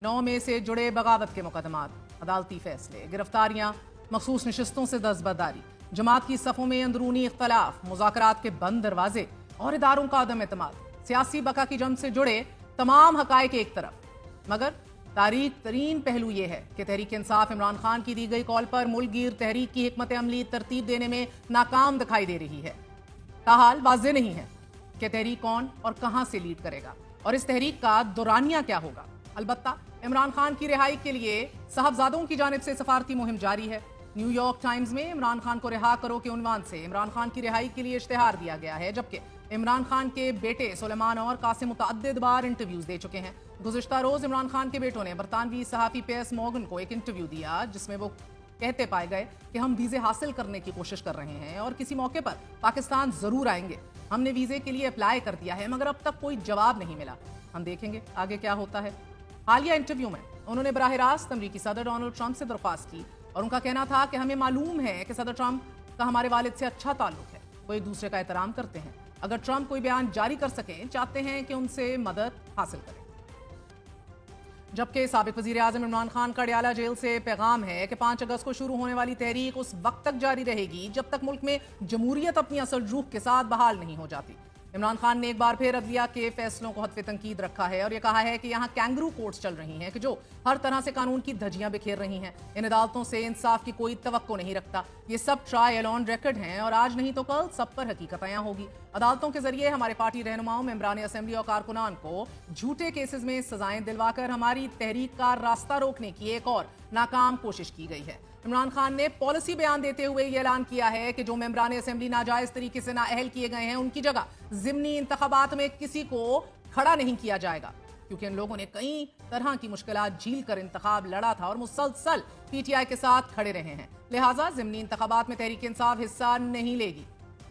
9 में से जुड़े बगावत के मुकदमात, अदालती फैसले, गिरफ्तारियां, मखसूस नशिस्तों से दस्तबरदारी, जमात की सफ़ों में अंदरूनी इख्तलाफ, मुज़ाकरात के बंद दरवाजे और इदारों का अदम एतमाद, सियासी बका की जंग से जुड़े तमाम हकायक एक तरफ। मगर तारीख तरीन पहलू ये है कि तहरीक इंसाफ इमरान खान की दी गई कॉल पर मुल्क गिर तहरीक की हिकमत अमली तरतीब देने में नाकाम दिखाई दे रही है। ताहाल वाज़ेह नहीं है कि तहरीक कौन और कहां से लीड करेगा और इस तहरीक का दौरानिया क्या होगा। अलबत्ता इमरान खान की रिहाई के लिए साहबजादों की जानिब से सफारती मुहिम जारी है। न्यूयॉर्क टाइम्स में इमरान खान को रिहा करो के उन्वान से इमरान खान की रिहाई के लिए इश्तेहार दिया गया है, जबकि इमरान खान के बेटे सुलेमान और कासिम मुतअद्दिद बार इंटरव्यूज दे चुके हैं। गुज़िश्ता रोज इमरान खान के बेटों ने बरतानवी सहाफ़ी पियर्स मॉर्गन को एक इंटरव्यू दिया, जिसमें वो कहते पाए गए कि हम वीज़े हासिल करने की कोशिश कर रहे हैं और किसी मौके पर पाकिस्तान ज़रूर आएंगे। हमने वीज़े के लिए अप्लाई कर दिया है, मगर अब तक कोई जवाब नहीं मिला। हम देखेंगे आगे क्या होता है। हालिया इंटरव्यू में उन्होंने बराह रास्त अमरीकी सदर डोनाल्ड ट्रंप से दरख्वास्त की और उनका कहना था कि हमें मालूम है कि सदर ट्रंप का हमारे वालिद से अच्छा ताल्लुक है, वो एक दूसरे का एहतराम करते हैं। अगर ट्रंप कोई बयान जारी कर सकें, चाहते हैं कि उनसे मदद हासिल करें। जबकि साबिक वजीर आजम इमरान खान का अडयाला जेल से पैगाम है कि 5 अगस्त को शुरू होने वाली तहरीक उस वक्त तक जारी रहेगी जब तक मुल्क में जमहूरियत अपनी असल रूह के साथ बहाल नहीं हो जाती। इमरान खान ने एक बार फिर अदलिया के फैसलों को हत्वे तंकीद रखा है और यह कहा है कि यहाँ कैंगरू कोर्ट्स चल रही हैं कि जो हर तरह से कानून की धज्जियां बिखेर रही हैं। इन अदालतों से इंसाफ की कोई तवक्को नहीं रखता। ये सब ट्रायल ऑन रिकॉर्ड हैं और आज नहीं तो कल सब पर हकीकत अयां होगी। अदालतों के जरिए हमारे पार्टी रहनुमाओं, मेंबरान असेंबली और कारकुनान को झूठे केसेस में सजाएं दिलवाकर हमारी तहरीक का रास्ता रोकने की एक और नाकाम कोशिश की गई है। इमरान खान ने पॉलिसी बयान देते हुए ये ऐलान किया है कि जो मेंबरान असेंबली नाजायज तरीके से नाअहल किए गए हैं, उनकी जगह ज़िमनी इंतखाबात में किसी को खड़ा नहीं किया जाएगा, क्योंकि इन लोगों ने कई तरह की मुश्किलात झील कर इंतखाब लड़ा था और मुसलसल पीटीआई के साथ खड़े रहे हैं। लिहाजा ज़िमनी इंतखाबात में तहरीक इंसाफ हिस्सा नहीं लेगी।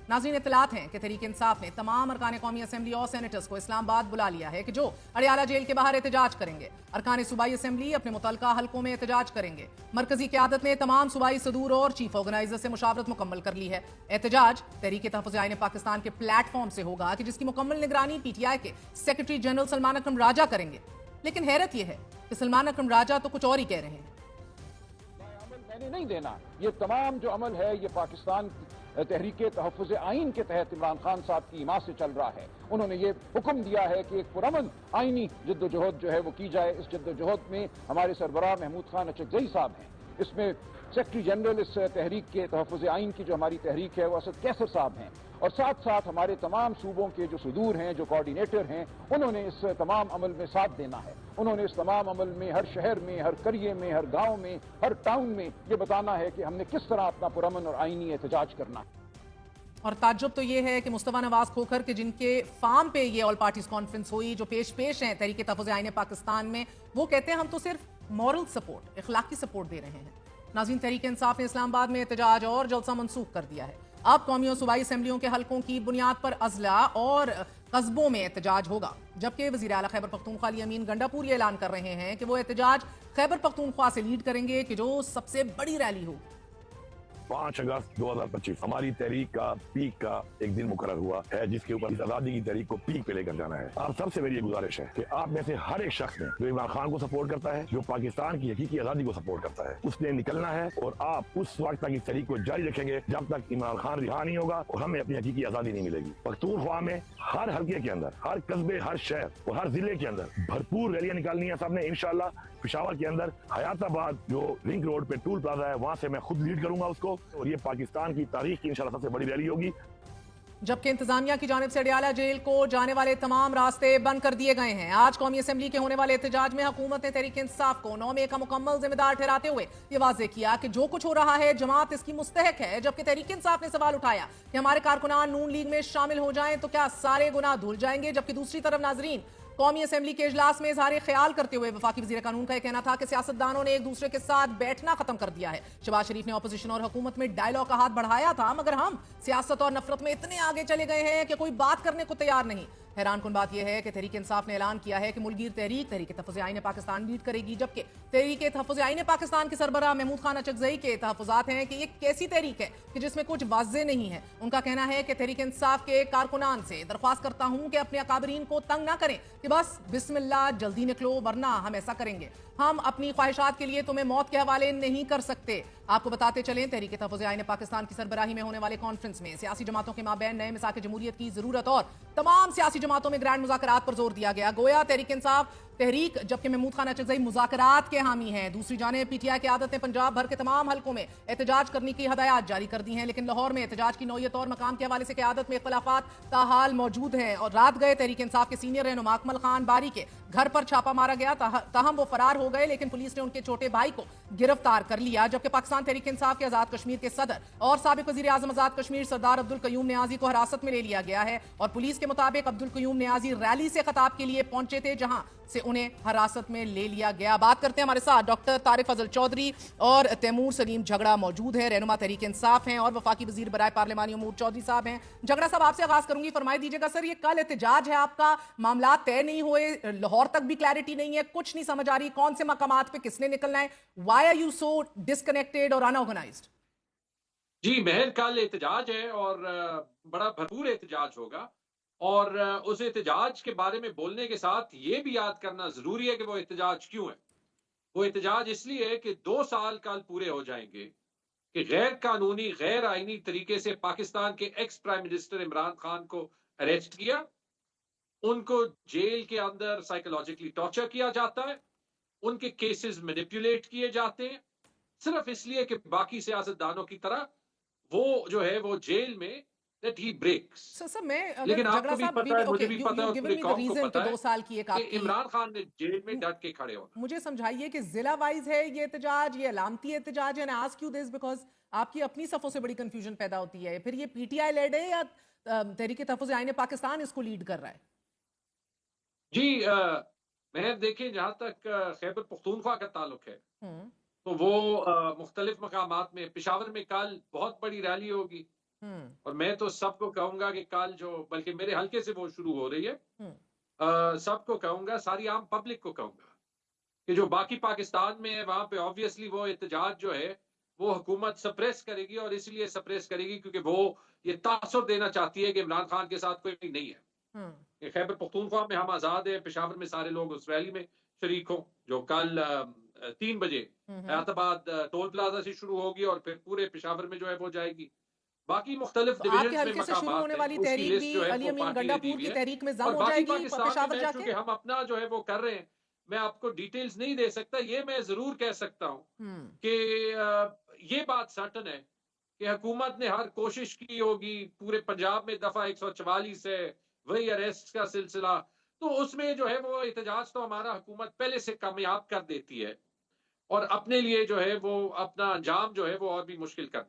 नाज़रीन, इत्तलात हैं कि तहरीक इंसाफ ने तमाम अरकान कौमी असेंबली और सेनेटर्स को इस्लामाबाद बुला लिया है कि जो अडयाला जेल के बाहर एहतजाज करेंगे। अरकान सूबाई असेंबली अपने मुतल्लिका हल्कों में एहतजाज करेंगे। मरकजी क़यादत ने तमाम सूबाई सदूर और चीफ ऑर्गेनाइजर से मुशावरत मुकम्मल कर ली है। एहतजाज तहरीक तहफ़्फ़ुज़ आईन पाकिस्तान के प्लेटफॉर्म से होगा कि जिसकी मुकम्मल निगरानी पीटीआई के सेक्रेटरी जनरल सलमान अकरम राजा करेंगे। लेकिन हैरत यह है कि सलमान अकरम राजा तो कुछ और ही कह रहे हैं। मैंने नहीं देना, ये तमाम जो अमल है ये पाकिस्तान तहरीक तहफ़्फ़ुज़ आइन के तहत इमरान खान साहब की हिमायत से चल रहा है। उन्होंने ये हुक्म दिया है कि एक पुरअमन आइनी जद्दोजहद जो है वो की जाए। इस जद्दोजहद में हमारे सरबराह महमूद खान अचकज़ई साहब हैं, इसमें सेक्रेटरी जनरल इस तहरीक के तहफ़्फ़ुज़ आइन की जो हमारी तहरीक है वो असद कैसर साहब हैं, और साथ साथ हमारे तमाम सूबों के जो सदूर हैं, जो कोऑर्डिनेटर हैं, उन्होंने इस तमाम अमल में साथ देना है। उन्होंने इस तमाम अमल में हर शहर में, हर करिए में, हर गांव में, हर टाउन में ये बताना है कि हमने किस तरह अपना पुरअमन और आइनी एहतजाज करना है। और ताज्जुब तो ये है कि मुस्तफा नवाज खोखर के जिनके फार्म पे ये ऑल पार्टीज कॉन्फ्रेंस हुई, जो पेश हैं तहरीक तहफ़्फ़ुज़ आईन पाकिस्तान में, वो कहते हैं हम तो सिर्फ मॉरल सपोर्ट, इखलाकी सपोर्ट दे रहे हैं। नाज़रीन, तहरीक इंसाफ ने इस्लामाबाद में एहतजाज और जलसा मनसूख कर दिया है। अब कौमी और सूबाई असेंबलियों के हल्कों की बुनियाद पर अजला और कस्बों में एहतजाज होगा, जबकि वज़ीर आला खैबर पख्तूनख्वा अली अमीन गंडापुर ये ऐलान कर रहे हैं कि वो एहतजाज खैबर पख्तूनख्वा से लीड करेंगे कि जो सबसे बड़ी रैली होगी। 5 अगस्त 2025 हमारी तहरीक का पीक का एक दिन मुकर्रर हुआ है, जिसके ऊपर इस आजादी की तहरीक को पीक पे लेकर जाना है। आप सबसे मेरी ये गुजारिश है कि आप में से हर एक शख्स ने जो इमरान खान को सपोर्ट करता है, जो पाकिस्तान की हकीकी आजादी को सपोर्ट करता है, उसने निकलना है और आप उस वक्त तक इस तहरीक को जारी रखेंगे जब तक इमरान खान रिहा नहीं होगा और हमें अपनी हकीकी आजादी नहीं मिलेगी। पख्तूनख्वा में हर हल्के के अंदर, हर कस्बे, हर शहर और हर जिले के अंदर भरपूर रैलियां निकालनी है सबने इंशाल्लाह। पिशावर के अंदर हयाताबाद जो रिंग रोड पे टूल प्लाजा है, वहां से मैं खुद लीड करूंगा उसको, और ये पाकिस्तान की तारीख की इंशाल्लाह सबसे बड़ी रैली होगी। जबकि इंतजामिया की जानिब से अडयाला जेल को जाने वाले तमाम रास्ते बंद कर दिए गए हैं। आज कौमी असेंबली के होने वाले एहतजाज में हुकूमत ने तहरीक इंसाफ को 9 मई का मुकम्मल जिम्मेदार ठहराते हुए ये वाज़ेह किया कि जो कुछ हो रहा है जमात इसकी मुस्तहक है। जबकि तहरीक इंसाफ ने सवाल उठाया कि हमारे कारकुनान नून लीग में शामिल हो जाएं तो क्या सारे गुनाह धुल जाएंगे। जबकि दूसरी तरफ नाजरीन, कौमी असेंबली के इजलास में इजहार ख्याल करते हुए वफाकी वजीर कानून का यह कहना था कि सियासतदानों ने एक दूसरे के साथ बैठना खत्म कर दिया है। शहबाज शरीफ ने अपोजिशन और हुकूमत में डायलॉग का हाथ बढ़ाया था, मगर हम सियासत और नफरत में इतने आगे चले गए हैं कि कोई बात करने को तैयार नहीं। हैरान कुन बात यह है कि तहरीक इंसाफ ने ऐलान किया है कि मुल्कगीर तहरीक तहफ़्फ़ुज़ आईन पाकिस्तान लीड करेगी, जबकि तहरीक तहफ़्फ़ुज़ आईन पाकिस्तान के सरबराह महमूद खान अचकज़ई के तहफ़्फ़ुज़ात हैं कि ये कैसी तहरीक है कि जिसमें कुछ वाज़ेह नहीं है। उनका कहना है कि तहरीक इंसाफ के कारकुनान से दरख्वास्त करता हूं कि अपने अकाबरीन को तंग ना करें कि کہ بس बिस्मिल्लाह जल्दी निकलो वरना हम ऐसा करेंगे, हम अपनी ख्वाहिशात के लिए तुम्हें मौत के हवाले नहीं कर सकते। आपको बताते चलें, तहरीक तहफ़्फ़ुज़ आईन पाकिस्तान की सरबराही में होने वाले कॉन्फ्रेंस में सियासी जमातों के माबैन नए मिसाक जमहूरियत की जरूरत और तमाम सियासी जमातों में ग्रैंड मुज़ाकरात पर जोर दिया गया। गोया तहरीक इंसाफ तहरीक जबकि महमूद खान अचरजई मुज़ाकरात के हामी हैं, दूसरी जानिब पीटीआई की आदत ने पंजाब भर के तमाम हलकों में एहतजाज करने की हदायत जारी कर दी हैं, लेकिन लाहौर में एहतजाज की नौयत और मकाम के हवाले से क़यादत में इख्तलाफात ताहाल मौजूद हैं। और रात गए तहरीक इंसाफ के सीनियर रहनुमा अकमल खान बारी के घर पर छापा मारा गया, ताहम वो फरार हो गए, लेकिन पुलिस ने उनके छोटे भाई को गिरफ्तार कर लिया। जबकि पाकिस्तान तहरीक इंसाफ के आजाद कश्मीर के सदर और साबिक वज़ीर आज़म आजाद कश्मीर सरदार अब्दुल कयूम नियाजी को हिरासत में ले लिया गया है। और पुलिस के मुताबिक अब्दुल कयूम नियाजी रैली से खिताब के लिए पहुंचे थे, जहां से उन्हें हिरासत में ले लिया गया। बात करते हैं, हमारे साथ डॉक्टर तारिक फजल चौधरी और तैमूर सलीम झगड़ा मौजूद है, रहनुमा तहरीक इंसाफ हैं, और वफाकी वजीर बराए पार्लिमानी उमूर चौधरी साहब हैं। झगड़ा साहब, आपसे आगाज करूंगी, फरमाई दीजिएगा सर, ये कल एहतजाज है आपका, मामला तय नहीं हुए, लाहौर तक भी क्लैरिटी नहीं है, कुछ नहीं समझ आ रही कौन से मकामात पे किसने निकलना है, why are you so disconnected और अनऑर्गेनाइज्ड? जी, महर कल एहतजाज है और बड़ा भरपूर एहतजाज होगा, और उस एहतजाज के बारे में बोलने के साथ ये भी याद करना जरूरी है कि वो एहतजाज क्यों है। वो एहतजाज इसलिए है कि 2 साल कल पूरे हो जाएंगे कि गैर कानूनी गैर आईनी तरीके से पाकिस्तान के ex prime minister Imran Khan को अरेस्ट किया, उनको जेल के अंदर साइकोलॉजिकली टॉर्चर किया जाता है, उनके केसेस मैनिपुलेट किए जाते हैं, सिर्फ इसलिए कि बाकी सियासतदानों की तरह वो जो है वो जेल में that he breaks। लेकिन आपको भी पता है, मुझे भी पता है, उस पूरे कौम को पता है 2 साल की एक कि इमरान खान ने जेल में डट के खड़े होना। मुझे समझाइए कि जिला वाइज है ये एहतजाज, ये अलामती एहतजाज है? ना आस्क यू दिस बिकॉज आपकी अपनी सफों से बड़ी कंफ्यूजन पैदा होती है। फिर ये पीटीआई लेड है या तहरीक तहफ़्फ़ुज़ आईन पाकिस्तान इसको लीड कर रहा है? जी, मैं देखें, जहां तक खैबर पख्तूनख्वा का ताल्लुक है तो वो मुख्तलिफ मकामात में, पेशावर में कल बहुत बड़ी रैली होगी, और मैं तो सबको कहूंगा कि कल जो, बल्कि मेरे हल्के से वो शुरू हो रही है, सबको कहूंगा, सारी आम पब्लिक को कहूंगा कि जो बाकी पाकिस्तान में है वहां पे ऑब्वियसली वो एहतजाज जो है वो हुकूमत सप्रेस करेगी, और इसलिए सप्रेस करेगी क्योंकि वो ये तासुर देना चाहती है कि इमरान खान के साथ कोई नहीं है। खैबर पख्तूनख्वा में हम आजाद है, पेशावर में सारे लोग उस रैली में शरीक हों जो कल 3 बजे हैदराबाद टोल प्लाजा से शुरू होगी और फिर पूरे पेशावर में जो है वो जाएगी। बाकी मुख्तलिफ डिवीजन में शुरू होने वाली तहरीक भी अली अमीन गंडापुर की तहरीक में जम हो जाएगी पेशावर जाके। हम अपना जो है वो कर रहे हैं, मैं आपको डिटेल्स नहीं दे सकता, ये मैं जरूर कह सकता हूँ कि ये बात सर्टन है कि हुकूमत ने हर कोशिश की होगी, पूरे पंजाब में दफा 144 है, वही अरेस्ट का सिलसिला, तो उसमें जो है वो एहतजाज तो हमारा हुकूमत पहले से कामयाब कर देती है, और अपने लिए जो है वो अपना अंजाम जो है वो और भी मुश्किल कर